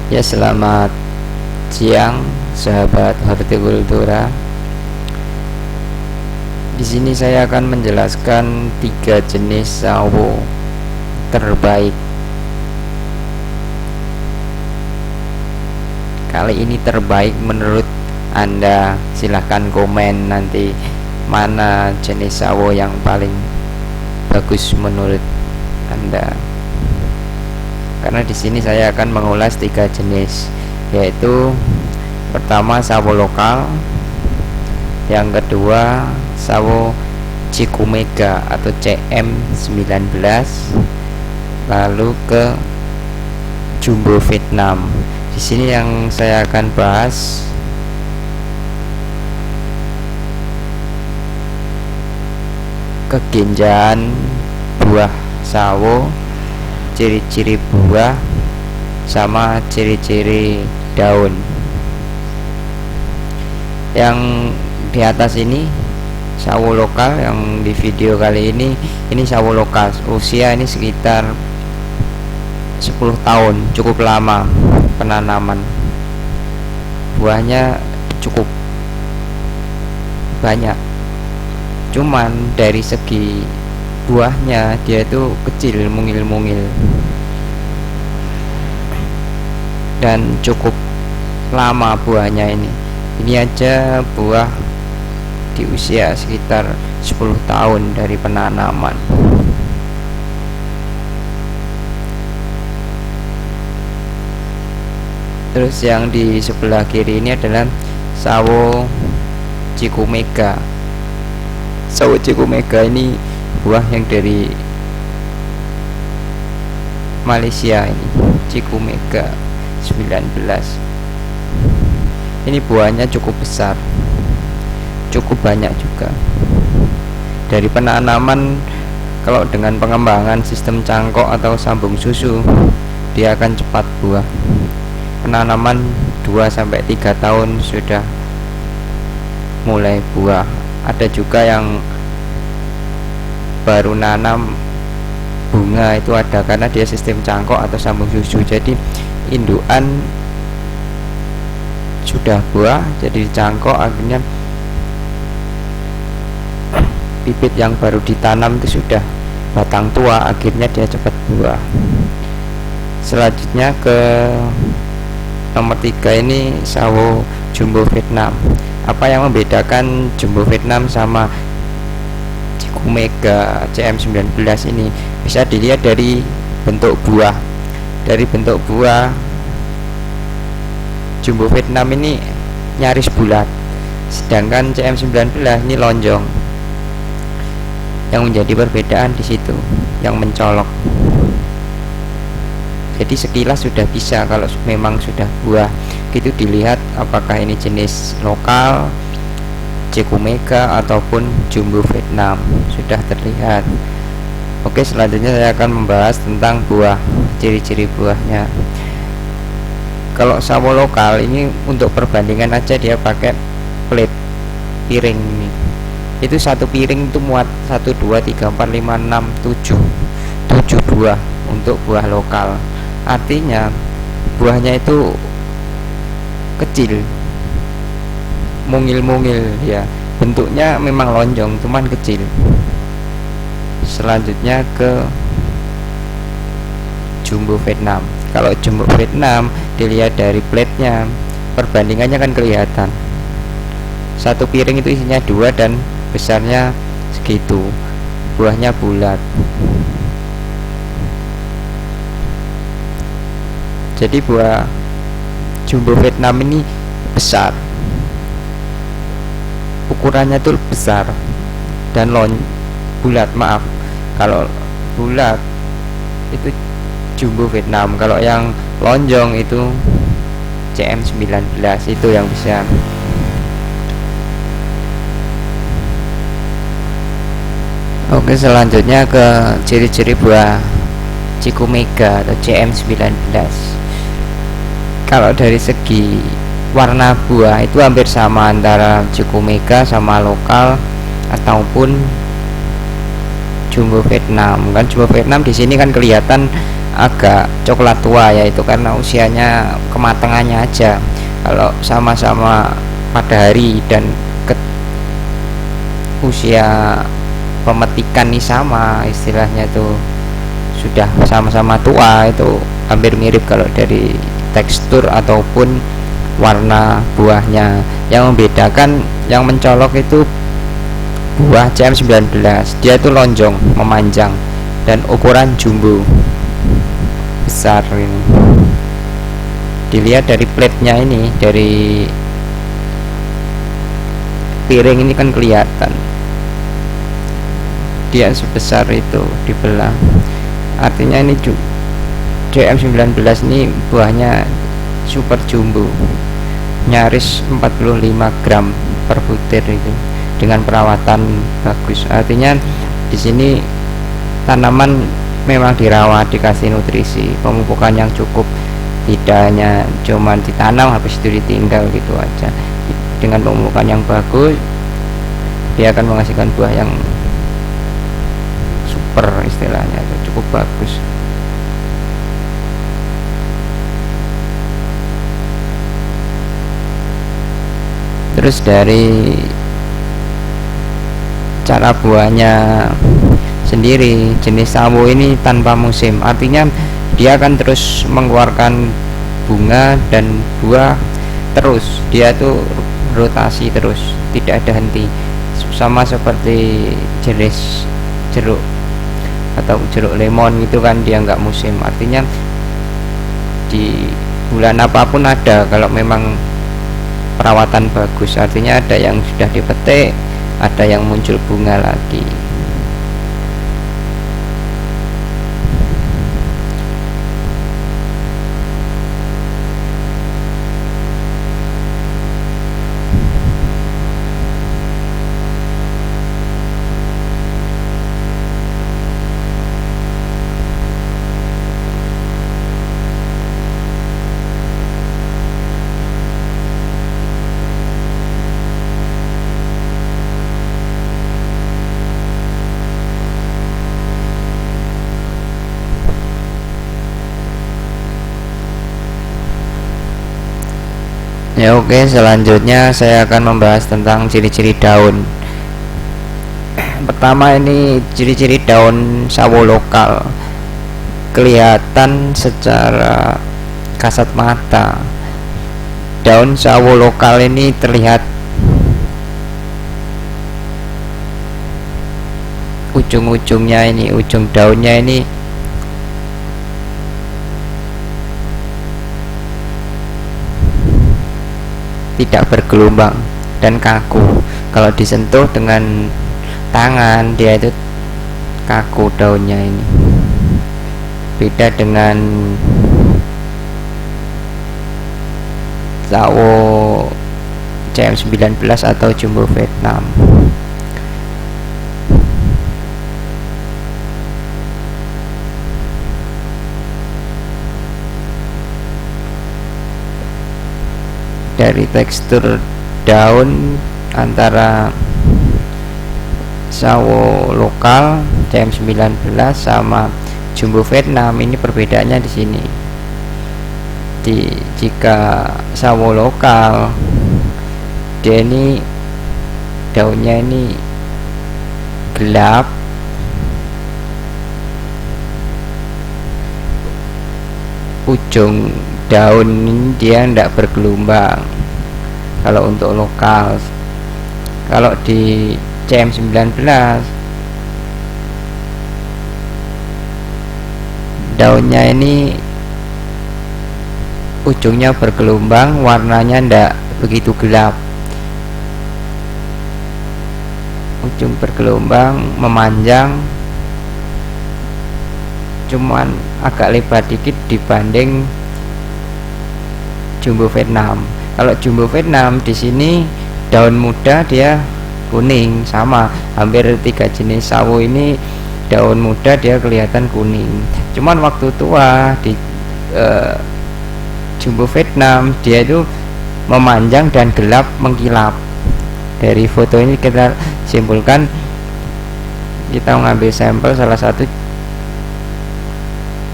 Ya, selamat siang sahabat hortikultura. Di sini saya akan menjelaskan 3 jenis sawo terbaik. Kali ini terbaik menurut Anda. Silahkan komen nanti mana jenis sawo yang paling bagus menurut Anda. Karena di sini saya akan mengulas 3 jenis, yaitu pertama sawo lokal, yang kedua sawo Cikumega atau CM19, lalu ke Jumbo Vietnam. Di sini yang saya akan bahas kegenjaan buah sawo, ciri-ciri buah, sama ciri-ciri daun. Yang di atas ini sawo lokal, yang di video kali ini sawo lokal. Usia ini sekitar 10 tahun, cukup lama penanaman. Buahnya cukup banyak, cuman dari segi buahnya dia itu kecil, mungil-mungil, dan cukup lama buahnya ini. Ini aja buah di usia sekitar 10 tahun dari penanaman. Terus yang di sebelah kiri ini adalah sawo Cikumega. Sawo Cikumega ini buah yang dari Malaysia, ini Cikumega 19. Ini buahnya cukup besar, cukup banyak juga. Dari penanaman, kalau dengan pengembangan sistem cangkok atau sambung susu, dia akan cepat buah. Penanaman 2-3 tahun sudah mulai buah. Ada juga yang baru nanam bunga, itu ada, karena dia sistem cangkok atau sambung susu. Jadi indukan sudah buah, jadi cangkok, akhirnya bibit yang baru ditanam itu sudah batang tua, akhirnya dia cepat buah. Selanjutnya ke nomor 3, ini sawo Jumbo Vietnam. Apa yang membedakan Jumbo Vietnam sama Cikumega CM19 ini? Bisa dilihat dari bentuk buah. Dari bentuk buah, Jumbo Vietnam ini nyaris bulat, sedangkan CM19 ini lonjong. Yang menjadi perbedaan di situ, yang mencolok. Jadi sekilas sudah bisa, kalau memang sudah buah itu dilihat apakah ini jenis lokal Cikumega ataupun Jumbo Vietnam, sudah terlihat. Oke, selanjutnya saya akan membahas tentang buah, ciri-ciri buahnya. Kalau sawo lokal ini untuk perbandingan aja, dia pakai plate piring ini. Itu satu piring itu muat 1, 2, 3, 4, 5, 6, 7 buah untuk buah lokal. Artinya buahnya itu kecil, mungil-mungil ya. Bentuknya memang lonjong, cuman kecil. Selanjutnya ke Jumbo Vietnam. Kalau Jumbo Vietnam dilihat dari plate-nya, perbandingannya kan kelihatan. Satu piring itu isinya 2 dan besarnya segitu. Buahnya bulat. Jadi buah Jumbo Vietnam ini besar, ukurannya tuh besar dan bulat. Maaf, kalau bulat itu Jumbo Vietnam, kalau yang lonjong itu CM19, itu yang bisa. Oke, selanjutnya ke ciri-ciri buah Cikumega atau CM19. Kalau dari segi warna buah itu hampir sama antara Cikumega sama lokal ataupun Jumbo Vietnam. Kan Jumbo Vietnam di sini kan kelihatan agak coklat tua, yaitu karena usianya kematangannya aja. Kalau sama-sama pada hari dan usia pemetikan nih sama, istilahnya tuh sudah sama-sama tua, itu hampir mirip kalau dari tekstur ataupun warna buahnya. Yang membedakan, yang mencolok itu buah CM19, dia itu lonjong, memanjang, dan ukuran jumbo besar. Ini dilihat dari plate-nya ini, dari piring ini kan kelihatan dia sebesar itu dibelah, artinya ini CM19 ini buahnya super jumbo, nyaris 45 gram per butir itu, dengan perawatan bagus. Artinya di sini tanaman memang dirawat, dikasih nutrisi, pemupukan yang cukup, tidak hanya cuman ditanam habis itu ditinggal gitu aja. Dengan pemupukan yang bagus, dia akan menghasilkan buah yang super, istilahnya cukup bagus. Terus dari cara buahnya sendiri, jenis sawo ini tanpa musim, artinya dia akan terus mengeluarkan bunga dan buah terus, dia tuh rotasi terus, tidak ada henti, sama seperti jenis jeruk atau jeruk lemon itu kan, dia nggak musim, artinya di bulan apapun ada kalau memang perawatan bagus. Artinya ada yang sudah dipetik, ada yang muncul bunga lagi. Ya oke, selanjutnya saya akan membahas tentang ciri-ciri daun. Pertama, ini ciri-ciri daun sawo lokal. Kelihatan secara kasat mata, daun sawo lokal ini terlihat ujung-ujungnya ini, ujung daunnya ini tidak bergelombang dan kaku. Kalau disentuh dengan tangan, dia itu kaku daunnya ini. Beda dengan sawo CM19 atau jumbo Vietnam. Dari tekstur daun antara sawo lokal CM19 sama jumbo Vietnam ini perbedaannya di sini. Jika sawo lokal, dia ini daunnya ini gelap, ujung daun ini dia tidak bergelombang kalau untuk lokal. Kalau di CM19 daunnya ini ujungnya bergelombang, warnanya tidak begitu gelap, ujung bergelombang, memanjang, cuman agak lebar dikit dibanding jumbo Vietnam. Kalau jumbo Vietnam di sini daun muda dia kuning, sama hampir 3 jenis sawo ini daun muda dia kelihatan kuning. Cuman waktu tua di jumbo Vietnam dia itu memanjang dan gelap mengkilap. Dari foto ini kita simpulkan, kita mengambil sampel salah satu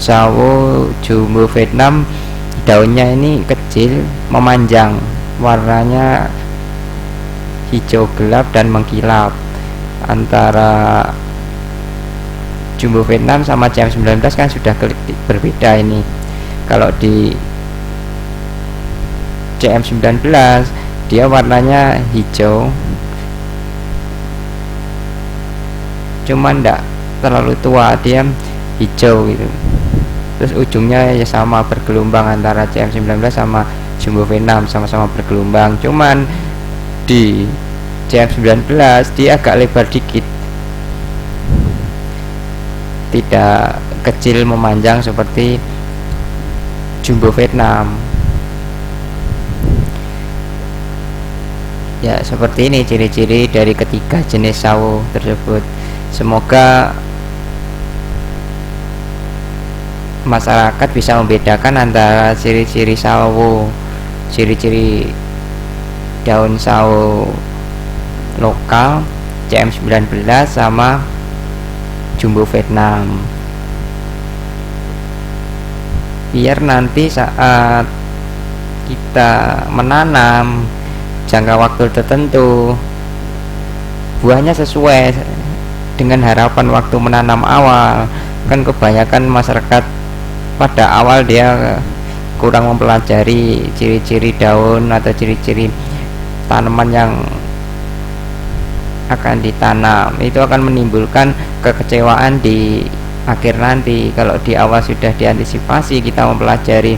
sawo jumbo Vietnam daunnya ini kecil, memanjang, warnanya hijau gelap dan mengkilap. Antara jumbo Vietnam sama CM19 kan sudah berbeda ini. Kalau di CM19 dia warnanya hijau, cuman enggak terlalu tua, dia hijau gitu. Terus ujungnya ya sama bergelombang, antara CM19 sama jumbo Vietnam sama-sama bergelombang. Cuman di CM19 dia agak lebar dikit, tidak kecil memanjang seperti jumbo Vietnam. Ya, seperti ini ciri-ciri dari ketiga jenis sawo tersebut. Semoga masyarakat bisa membedakan antara ciri-ciri sawo, ciri-ciri daun sawo lokal CM19 sama jumbo Vietnam, biar nanti saat kita menanam jangka waktu tertentu buahnya sesuai dengan harapan waktu menanam awal. Kan kebanyakan masyarakat pada awal dia kurang mempelajari ciri-ciri daun atau ciri-ciri tanaman yang akan ditanam, itu akan menimbulkan kekecewaan di akhir nanti. Kalau di awal sudah diantisipasi, kita mempelajari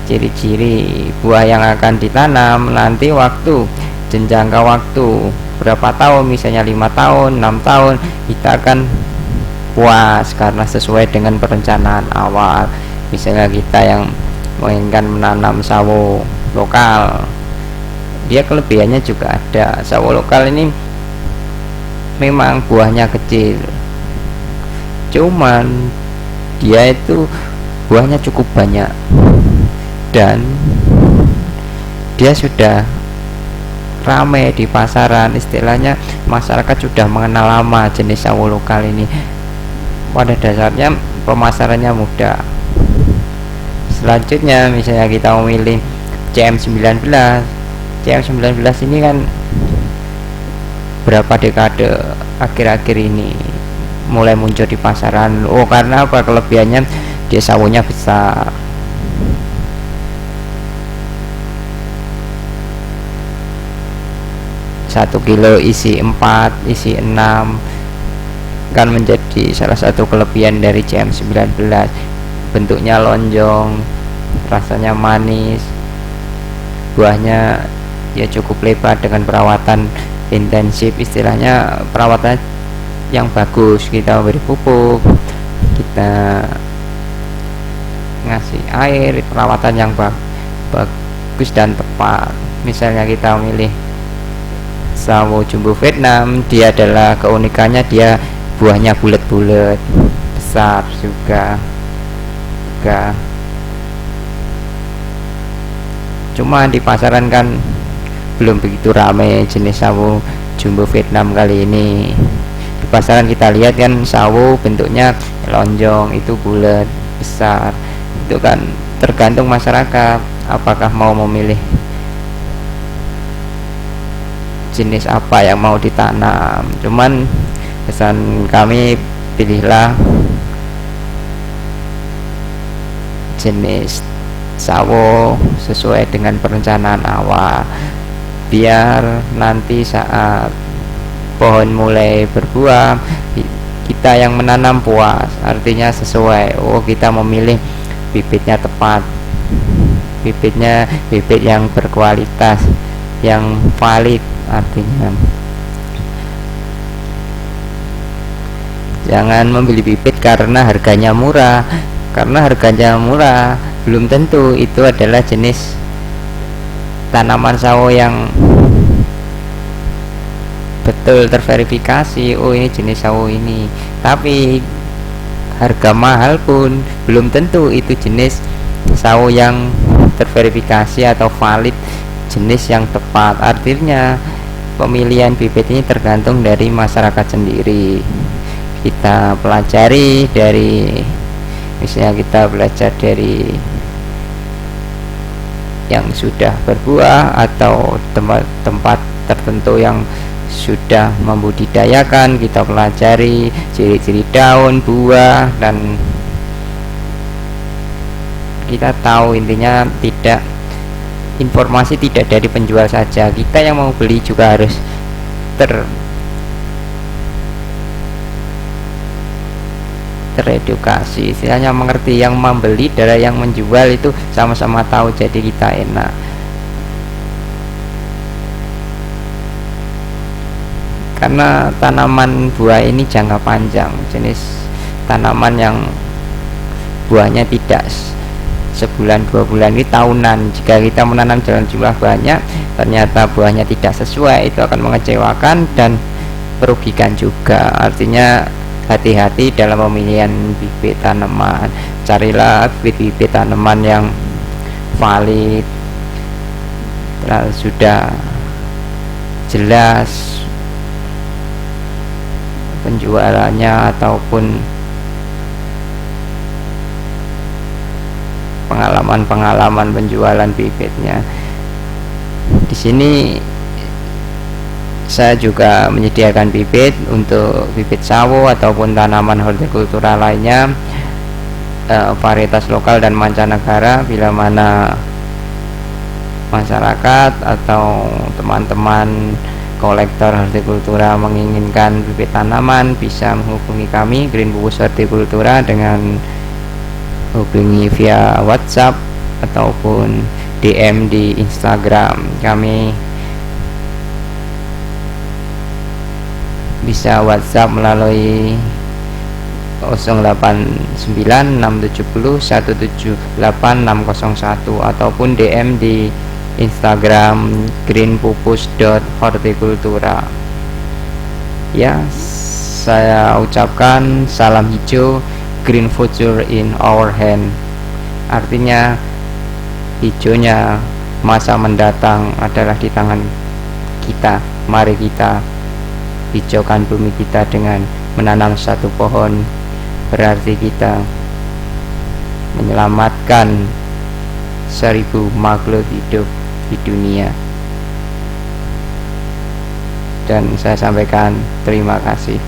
ciri-ciri buah yang akan ditanam, nanti waktu jangka waktu berapa tahun, misalnya 5 tahun 6 tahun, kita akan puas karena sesuai dengan perencanaan awal. Misalnya kita yang menginginkan menanam sawo lokal, dia kelebihannya juga ada. Sawo lokal ini memang buahnya kecil, cuman dia itu buahnya cukup banyak dan dia sudah ramai di pasaran. Istilahnya masyarakat sudah mengenal lama jenis sawo lokal ini. Pada dasarnya pemasarannya mudah. Selanjutnya misalnya kita memilih CM19 ini kan berapa dekade akhir-akhir ini mulai muncul di pasaran. Oh, karena apa? Kelebihannya dia sawonya besar. Satu kilo isi 4, isi 6, kan menjadi salah satu kelebihan dari CM19. Bentuknya lonjong, rasanya manis, buahnya ya cukup lebar dengan perawatan intensif. Istilahnya perawatan yang bagus, kita beri pupuk, kita ngasih air, perawatan yang bagus dan tepat. Misalnya kita milih sawo jumbo Vietnam, dia adalah keunikannya dia buahnya bulat-bulat, besar juga. Cuma di pasaran kan belum begitu ramai jenis sawo jumbo Vietnam kali ini. Di pasaran kita lihat kan sawo bentuknya lonjong, itu bulat, besar. Itu kan tergantung masyarakat apakah mau memilih jenis apa yang mau ditanam. Cuman pesan kami, pilihlah jenis sawo sesuai dengan perencanaan awal, biar nanti saat pohon mulai berbuah kita yang menanam puas, artinya sesuai. Oh, kita memilih bibitnya tepat, bibitnya bibit yang berkualitas, yang valid. Artinya jangan membeli bibit karena harganya murah. Karena harganya murah belum tentu itu adalah jenis tanaman sawo yang betul terverifikasi. Oh, ini jenis sawo ini. Tapi harga mahal pun belum tentu itu jenis sawo yang terverifikasi atau valid, jenis yang tepat. Artinya pemilihan bibit ini tergantung dari masyarakat sendiri. Kita pelajari dari Misalnya kita belajar dari yang sudah berbuah atau tempat-tempat tertentu yang sudah membudidayakan, kita pelajari ciri-ciri daun, buah, dan kita tahu intinya informasi tidak dari penjual saja, kita yang mau beli juga harus teredukasi, istilahnya mengerti, yang membeli dari yang menjual itu sama-sama tahu, jadi kita enak. Karena tanaman buah ini jangka panjang, jenis tanaman yang buahnya tidak sebulan 2 bulan, ini tahunan. Jika kita menanam dalam jumlah banyak, ternyata buahnya tidak sesuai, itu akan mengecewakan dan merugikan juga. Artinya hati-hati dalam pemilihan bibit tanaman, carilah bibit-bibit tanaman yang valid, lalu sudah jelas penjualannya ataupun pengalaman penjualan bibitnya. Di sini saya juga menyediakan bibit untuk bibit sawo ataupun tanaman hortikultura lainnya, varietas lokal dan mancanegara. Bila mana masyarakat atau teman-teman kolektor hortikultura menginginkan bibit tanaman, bisa menghubungi kami Green Pupus Hortikultura dengan hubungi via WhatsApp ataupun DM di Instagram. Kami bisa WhatsApp melalui 089670178601 ataupun DM di Instagram greenpupus.hortikultura. Ya, saya ucapkan salam hijau, green future in our hand. Artinya hijaunya masa mendatang adalah di tangan kita. Mari kita hijaukan bumi kita dengan menanam satu pohon, berarti kita menyelamatkan 1000 makhluk hidup di dunia. Dan saya sampaikan terima kasih.